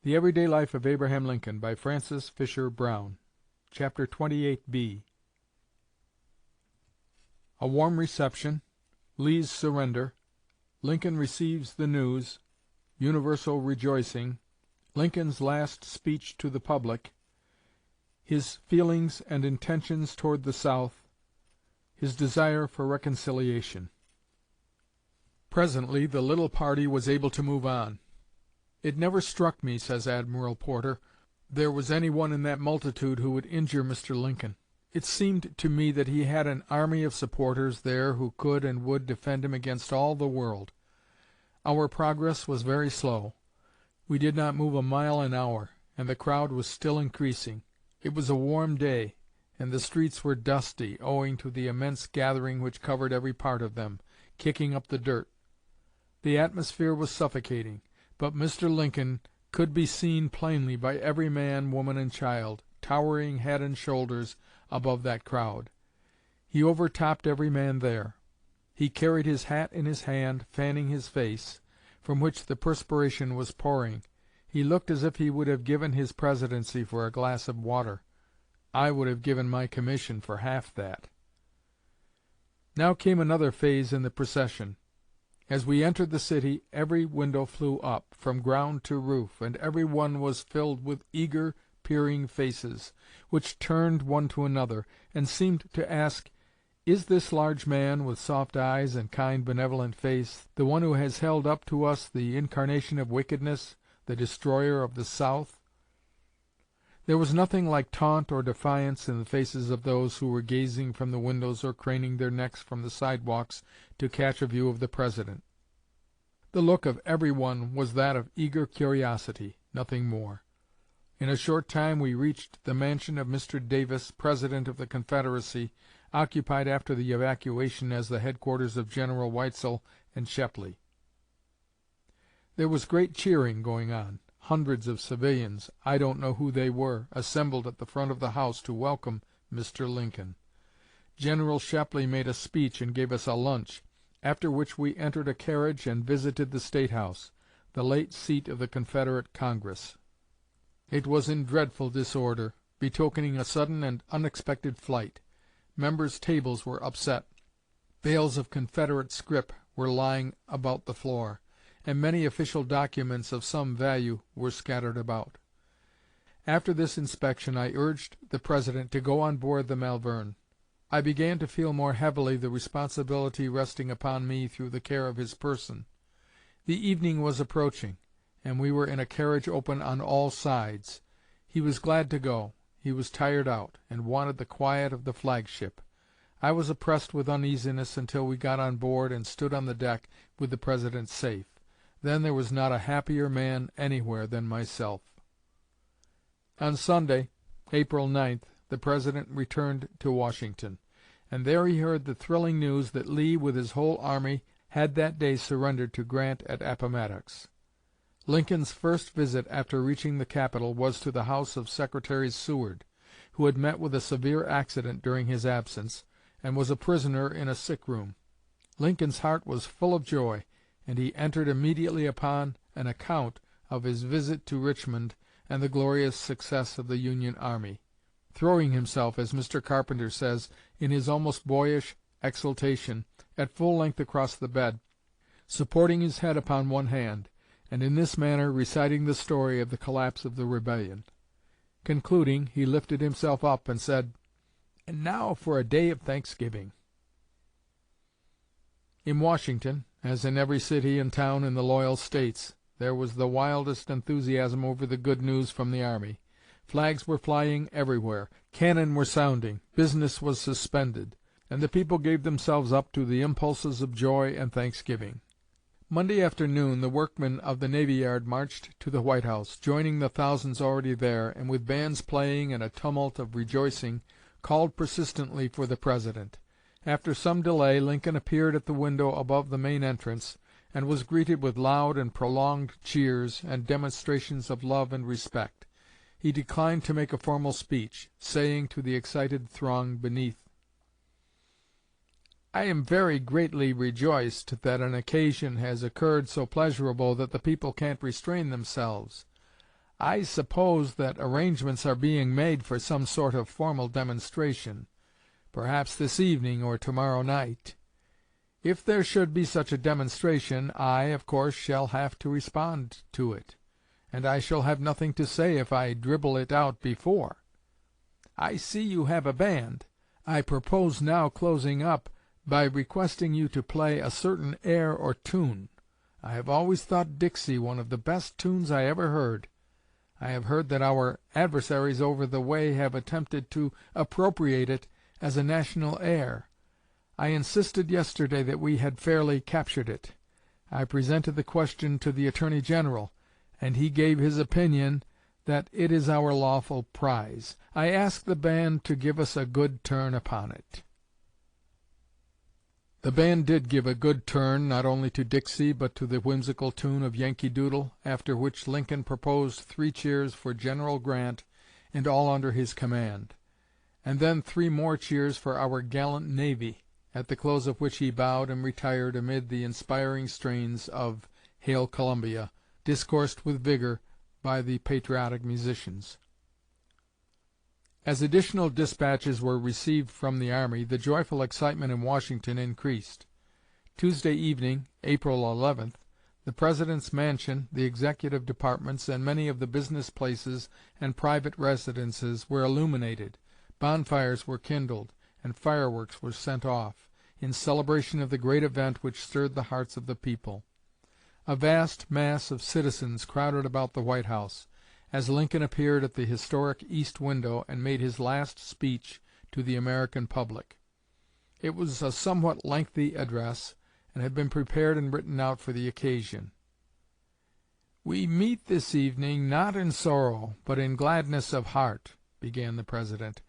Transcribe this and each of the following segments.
The Everyday Life of Abraham Lincoln, by Francis Fisher Browne. Chapter 28b. A warm reception. Lee's surrender. Lincoln receives the news. Universal rejoicing. Lincoln's last speech to the public. His feelings and intentions toward the South. His desire for reconciliation. Presently the little party was able to move on. "It never struck me," says Admiral Porter, "there was any one in that multitude who would injure Mr. Lincoln. It seemed to me that he had an army of supporters there who could and would defend him against all the world. Our progress was very slow. We did not move a mile an hour, and the crowd was still increasing. It was a warm day, and the streets were dusty, owing to the immense gathering which covered every part of them, kicking up the dirt. The atmosphere was suffocating, but Mr. Lincoln could be seen plainly by every man, woman, and child, towering head and shoulders above that crowd. He overtopped every man there. He carried his hat in his hand, fanning his face, from which the perspiration was pouring. He looked as if he would have given his presidency for a glass of water. I would have given my commission for half that." Now came another phase in the procession. As we entered the city, every window flew up, from ground to roof, and every one was filled with eager, peering faces, which turned one to another, and seemed to ask, "Is this large man, with soft eyes and kind, benevolent face, the one who has held up to us the incarnation of wickedness, the destroyer of the South?" There was nothing like taunt or defiance in the faces of those who were gazing from the windows or craning their necks from the sidewalks to catch a view of the President. The look of every one was that of eager curiosity, nothing more. In a short time we reached the mansion of Mr. Davis, President of the Confederacy, occupied after the evacuation as the headquarters of General Weitzel and Shepley. There was great cheering going on. Hundreds of civilians, I don't know who they were, assembled at the front of the house to welcome Mr. Lincoln. General Shepley made a speech and gave us a lunch, after which we entered a carriage and visited the State House, the late seat of the Confederate Congress. It was in dreadful disorder, betokening a sudden and unexpected flight. Members' tables were upset. Bales of Confederate scrip were lying about the floor, and many official documents of some value were scattered about. After this inspection I urged the President to go on board the Malvern. I began to feel more heavily the responsibility resting upon me through the care of his person. The evening was approaching, and we were in a carriage open on all sides. He was glad to go. He was tired out, and wanted the quiet of the flagship. I was oppressed with uneasiness until we got on board and stood on the deck with the President safe. Then there was not a happier man anywhere than myself. On Sunday, April 9th, the President returned to Washington, and there he heard the thrilling news that Lee with his whole army had that day surrendered to Grant at Appomattox. Lincoln's first visit after reaching the capital was to the house of Secretary Seward, who had met with a severe accident during his absence, and was a prisoner in a sick room. Lincoln's heart was full of joy, and he entered immediately upon an account of his visit to Richmond and the glorious success of the Union army, throwing himself, as Mr. Carpenter says, in his almost boyish exultation, at full length across the bed, supporting his head upon one hand, and in this manner reciting the story of the collapse of the rebellion. Concluding, he lifted himself up and said, "And now for a day of thanksgiving." In Washington, as in every city and town in the loyal States, there was the wildest enthusiasm over the good news from the army. Flags were flying everywhere, cannon were sounding, business was suspended, and the people gave themselves up to the impulses of joy and thanksgiving. Monday afternoon the workmen of the Navy Yard marched to the White House, joining the thousands already there, and with bands playing and a tumult of rejoicing, called persistently for the President. After some delay Lincoln appeared at the window above the main entrance, and was greeted with loud and prolonged cheers and demonstrations of love and respect. He declined to make a formal speech, saying to the excited throng beneath, "I am very greatly rejoiced that an occasion has occurred so pleasurable that the people can't restrain themselves. I suppose that arrangements are being made for some sort of formal demonstration, perhaps this evening or tomorrow night. If there should be such a demonstration, I, of course, shall have to respond to it, and I shall have nothing to say if I dribble it out before. I see you have a band. I propose now closing up by requesting you to play a certain air or tune. I have always thought Dixie one of the best tunes I ever heard. I have heard that our adversaries over the way have attempted to appropriate it as a national air. I insisted yesterday that we had fairly captured it. I presented the question to the Attorney General, and he gave his opinion that it is our lawful prize. I ask the band to give us a good turn upon it." The band did give a good turn, not only to Dixie, but to the whimsical tune of Yankee Doodle, after which Lincoln proposed 3 cheers for General Grant and all under his command, and then 3 more cheers for our gallant navy, at the close of which he bowed and retired amid the inspiring strains of "Hail Columbia," discoursed with vigor by the patriotic musicians. As additional dispatches were received from the army, the joyful excitement in Washington increased. Tuesday evening, April 11th, the President's mansion, the executive departments, and many of the business places and private residences were illuminated, bonfires were kindled, and fireworks were sent off, in celebration of the great event which stirred the hearts of the people. A vast mass of citizens crowded about the White House, as Lincoln appeared at the historic east window and made his last speech to the American public. It was a somewhat lengthy address, and had been prepared and written out for the occasion. "We meet this evening not in sorrow, but in gladness of heart," began the President.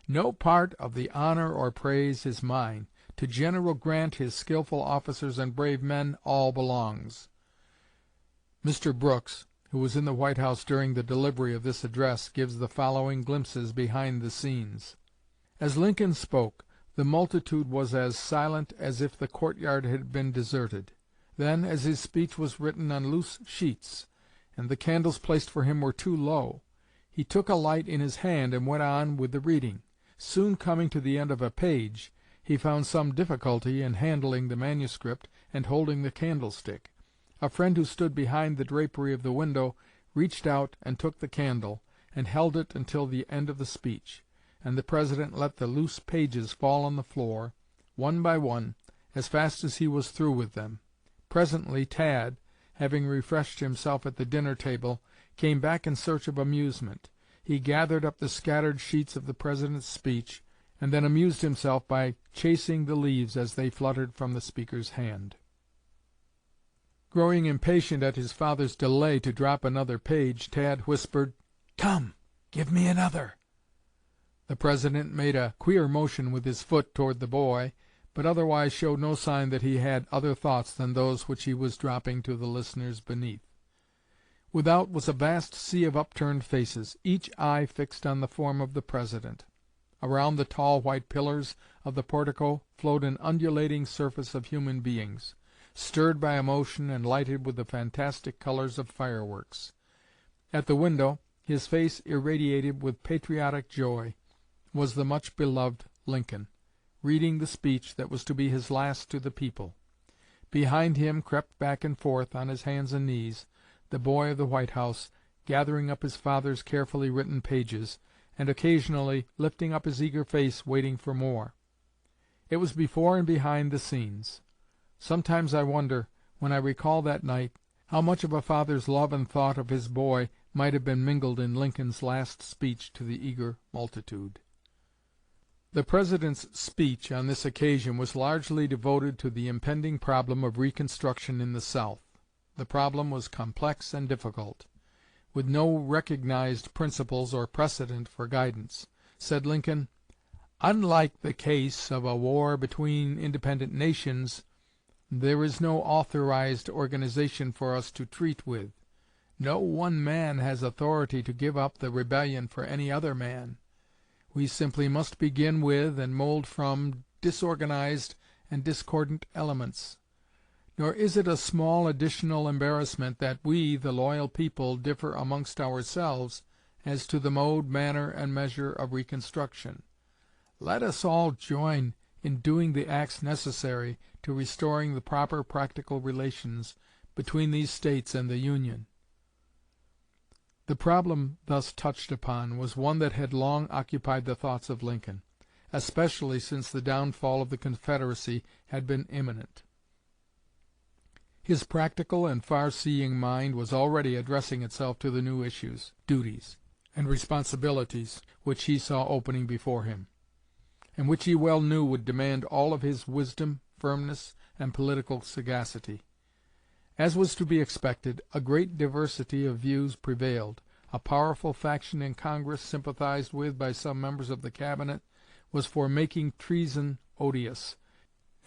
"No part of the honor or praise is mine. To General Grant, his skillful officers, and brave men, all belongs." Mr. Brooks, who was in the White House during the delivery of this address, gives the following glimpses behind the scenes. As Lincoln spoke, the multitude was as silent as if the courtyard had been deserted. Then, as his speech was written on loose sheets, and the candles placed for him were too low, he took a light in his hand and went on with the reading. Soon coming to the end of a page, he found some difficulty in handling the manuscript and holding the candlestick. A friend who stood behind the drapery of the window reached out and took the candle, and held it until the end of the speech, and the President let the loose pages fall on the floor, one by one, as fast as he was through with them. Presently Tad, having refreshed himself at the dinner table, came back in search of amusement. He gathered up the scattered sheets of the President's speech, and then amused himself by chasing the leaves as they fluttered from the speaker's hand. Growing impatient at his father's delay to drop another page, Tad whispered, "Come, give me another." The President made a queer motion with his foot toward the boy, but otherwise showed no sign that he had other thoughts than those which he was dropping to the listeners beneath. Without was a vast sea of upturned faces, each eye fixed on the form of the President. Around the tall white pillars of the portico flowed an undulating surface of human beings, stirred by emotion and lighted with the fantastic colors of fireworks. At the window, his face irradiated with patriotic joy, was the much-beloved Lincoln, reading the speech that was to be his last to the people. Behind him crept back and forth, on his hands and knees, the boy of the White House, gathering up his father's carefully written pages, and occasionally lifting up his eager face, waiting for more. It was before and behind the scenes. Sometimes I wonder, when I recall that night, how much of a father's love and thought of his boy might have been mingled in Lincoln's last speech to the eager multitude. The President's speech on this occasion was largely devoted to the impending problem of Reconstruction in the South. The problem was complex and difficult, with no recognized principles or precedent for guidance. Said Lincoln, "Unlike the case of a war between independent nations, there is no authorized organization for us to treat with. No one man has authority to give up the rebellion for any other man. We simply must begin with and mold from disorganized and discordant elements. Nor is it a small additional embarrassment that we, the loyal people, differ amongst ourselves as to the mode, manner, and measure of reconstruction. Let us all join in doing the acts necessary to restoring the proper practical relations between these States and the Union." The problem thus touched upon was one that had long occupied the thoughts of Lincoln, especially since the downfall of the Confederacy had been imminent. His practical and far-seeing mind was already addressing itself to the new issues, duties, and responsibilities which he saw opening before him, and which he well knew would demand all of his wisdom, firmness, and political sagacity. As was to be expected, a great diversity of views prevailed. A powerful faction in Congress, sympathized with by some members of the Cabinet, was for making treason odious,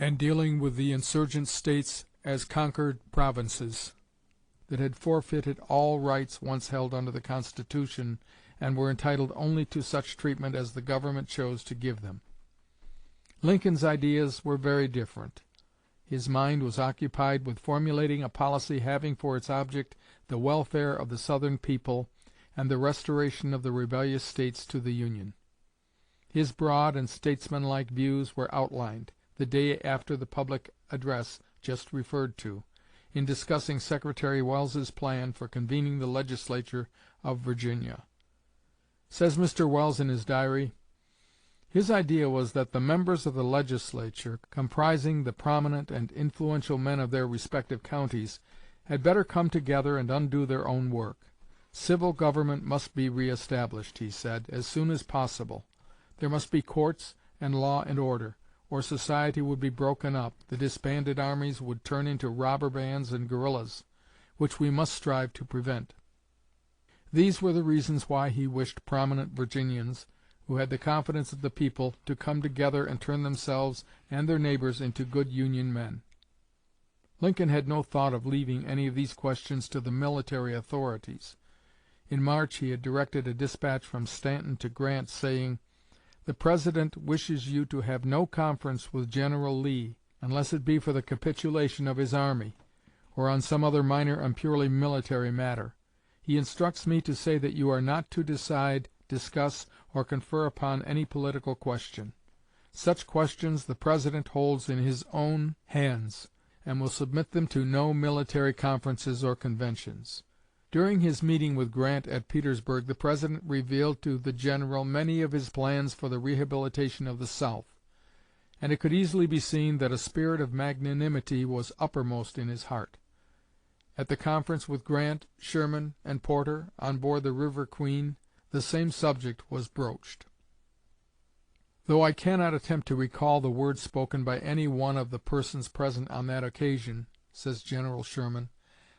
and dealing with the insurgent States as conquered provinces that had forfeited all rights once held under the Constitution and were entitled only to such treatment as the Government chose to give them. Lincoln's ideas were very different. His mind was occupied with formulating a policy having for its object the welfare of the Southern people and the restoration of the rebellious States to the Union. His broad and statesmanlike views were outlined, the day after the public address just referred to, in discussing Secretary Welles's plan for convening the Legislature of Virginia. Says Mr. Welles in his diary, "His idea was that the members of the Legislature, comprising the prominent and influential men of their respective counties, had better come together and undo their own work. Civil government must be reestablished," he said, "as soon as possible. There must be courts and law and order, or society would be broken up, the disbanded armies would turn into robber bands and guerrillas, which we must strive to prevent." These were the reasons why he wished prominent Virginians, who had the confidence of the people, to come together and turn themselves and their neighbors into good Union men. Lincoln had no thought of leaving any of these questions to the military authorities. In March he had directed a dispatch from Stanton to Grant, saying, "The President wishes you to have no conference with General Lee, unless it be for the capitulation of his army, or on some other minor and purely military matter. He instructs me to say that you are not to decide, discuss, or confer upon any political question. Such questions the President holds in his own hands, and will submit them to no military conferences or conventions." During his meeting with Grant at Petersburg, the President revealed to the General many of his plans for the rehabilitation of the South, and it could easily be seen that a spirit of magnanimity was uppermost in his heart. At the conference with Grant, Sherman, and Porter, on board the River Queen, the same subject was broached. Though I cannot attempt to recall the words spoken by any one of the persons present on that occasion, says General Sherman,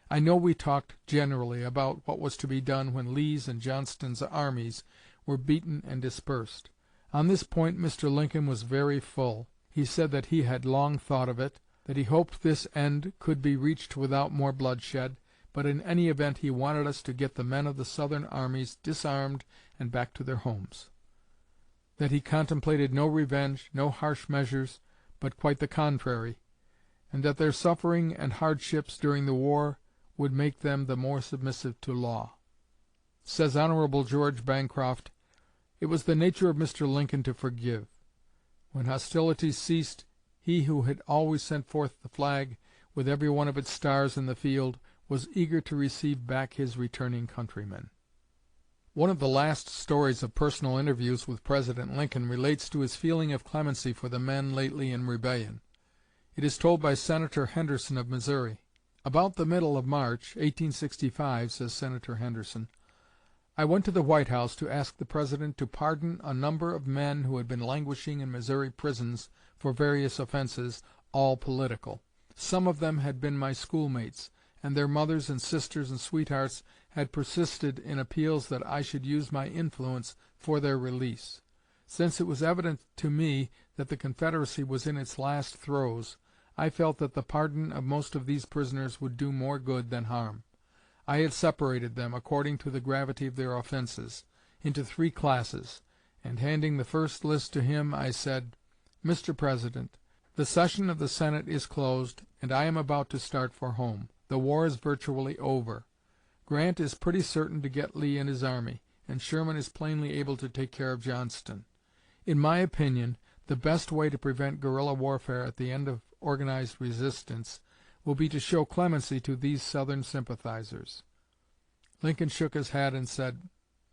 I know we talked generally about what was to be done when Lee's and Johnston's armies were beaten and dispersed. On this point Mr. Lincoln was very full. He said that he had long thought of it, that he hoped this end could be reached without more bloodshed, but in any event he wanted us to get the men of the Southern armies disarmed and back to their homes; that he contemplated no revenge, no harsh measures, but quite the contrary, and that their suffering and hardships during the war would make them the more submissive to law. Says Hon. George Bancroft, "It was the nature of Mr. Lincoln to forgive. When hostilities ceased, he who had always sent forth the flag, with every one of its stars in the field, was eager to receive back his returning countrymen." One of the last stories of personal interviews with President Lincoln relates to his feeling of clemency for the men lately in rebellion. It is told by Senator Henderson of Missouri. "About the middle of March, 1865, says Senator Henderson, I went to the White House to ask the President to pardon a number of men who had been languishing in Missouri prisons for various offenses, all political. Some of them had been my schoolmates, and their mothers and sisters and sweethearts had persisted in appeals that I should use my influence for their release. Since it was evident to me that the Confederacy was in its last throes, I felt that the pardon of most of these prisoners would do more good than harm. I had separated them, according to the gravity of their offenses, into 3 classes, and handing the first list to him, I said, 'Mr. President, The session of the Senate is closed, and I am about to start for home. The war is virtually over. Grant is pretty certain to get Lee and his army, and Sherman is plainly able to take care of Johnston. In my opinion, the best way to prevent guerrilla warfare at the end of organized resistance will be to show clemency to these Southern sympathizers." Lincoln shook his head and said,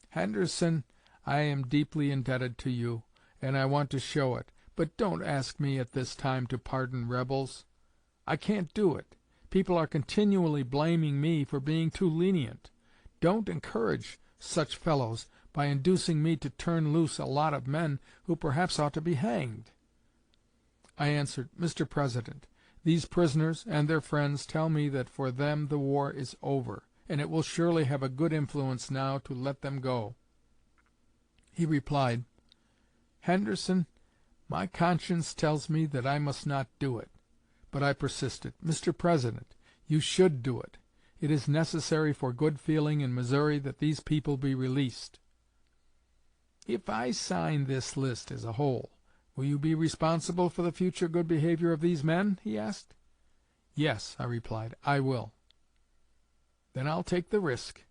"Henderson, I am deeply indebted to you, and I want to show it, but don't ask me at this time to pardon rebels. I can't do it. People are continually blaming me for being too lenient. Don't encourage such fellows by inducing me to turn loose a lot of men who perhaps ought to be hanged." I answered, "Mr. President, these prisoners and their friends tell me that for them the war is over, and it will surely have a good influence now to let them go." He replied, "Henderson, my conscience tells me that I must not do it." But I persisted. "Mr. President, you should do it. It is necessary for good feeling in Missouri that these people be released." "If I sign this list as a whole, will you be responsible for the future good behavior of these men?" he asked. "Yes," I replied, "I will." "Then I'll take the risk."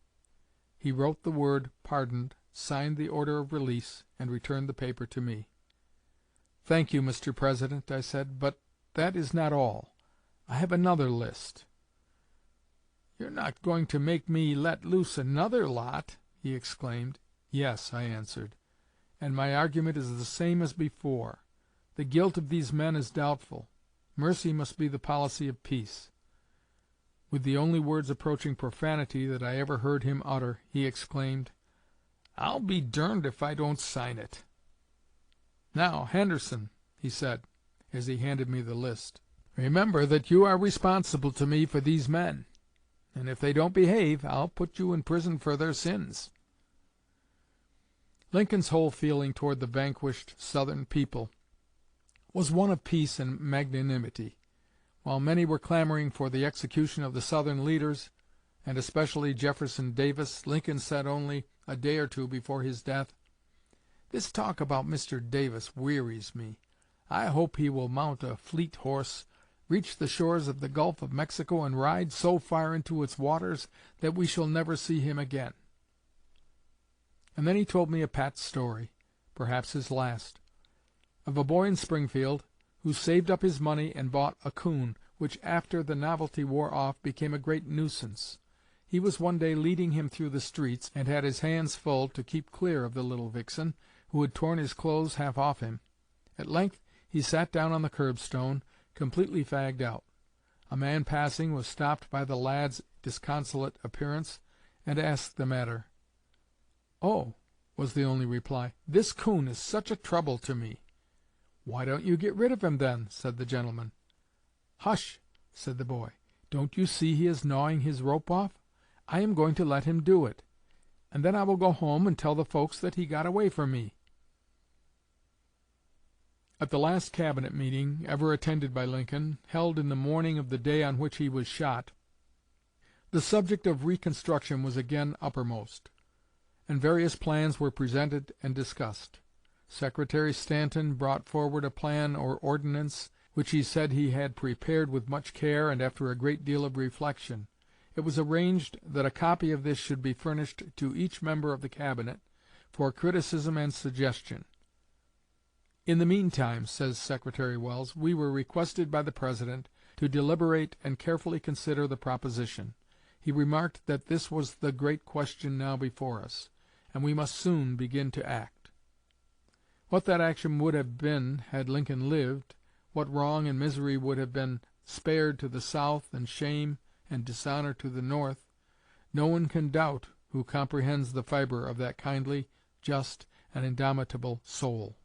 He wrote the word "pardoned," signed the order of release, and returned the paper to me. "Thank you, Mr. President," I said, "but that is not all. I have another list." "You're not going to make me let loose another lot?" he exclaimed. "Yes," I answered, "and my argument is the same as before. The guilt of these men is doubtful. Mercy must be the policy of peace." With the only words approaching profanity that I ever heard him utter, he exclaimed, "I'll be durned if I don't sign it." "Now, Henderson," he said, as he handed me the list, "remember that you are responsible to me for these men, and if they don't behave, I'll put you in prison for their sins." Lincoln's whole feeling toward the vanquished Southern people was one of peace and magnanimity. While many were clamoring for the execution of the Southern leaders, and especially Jefferson Davis, Lincoln said only a day or two before his death, "This talk about Mr. Davis wearies me. I hope he will mount a fleet horse, reach the shores of the Gulf of Mexico, and ride so far into its waters that we shall never see him again." And then he told me a pat story, perhaps his last, of a boy in Springfield who saved up his money and bought a coon, which after the novelty wore off became a great nuisance. He was one day leading him through the streets, and had his hands full to keep clear of the little vixen, who had torn his clothes half off him. At length he sat down on the curbstone, completely fagged out. A man passing was stopped by the lad's disconsolate appearance, and asked the matter. "Oh," was the only reply, "this coon is such a trouble to me." "Why don't you get rid of him, then?" said the gentleman. "Hush," said the boy. "Don't you see he is gnawing his rope off? I am going to let him do it, and then I will go home and tell the folks that he got away from me." At the last Cabinet meeting ever attended by Lincoln, held in the morning of the day on which he was shot, the subject of Reconstruction was again uppermost, and various plans were presented and discussed. Secretary Stanton brought forward a plan or ordinance, which he said he had prepared with much care and after a great deal of reflection. It was arranged that a copy of this should be furnished to each member of the Cabinet for criticism and suggestion. "In the meantime," says Secretary Welles, "we were requested by the President to deliberate and carefully consider the proposition. He remarked that this was the great question now before us, and we must soon begin to act." What that action would have been had Lincoln lived, what wrong and misery would have been spared to the South and shame and dishonor to the North, no one can doubt who comprehends the fiber of that kindly, just, and indomitable soul.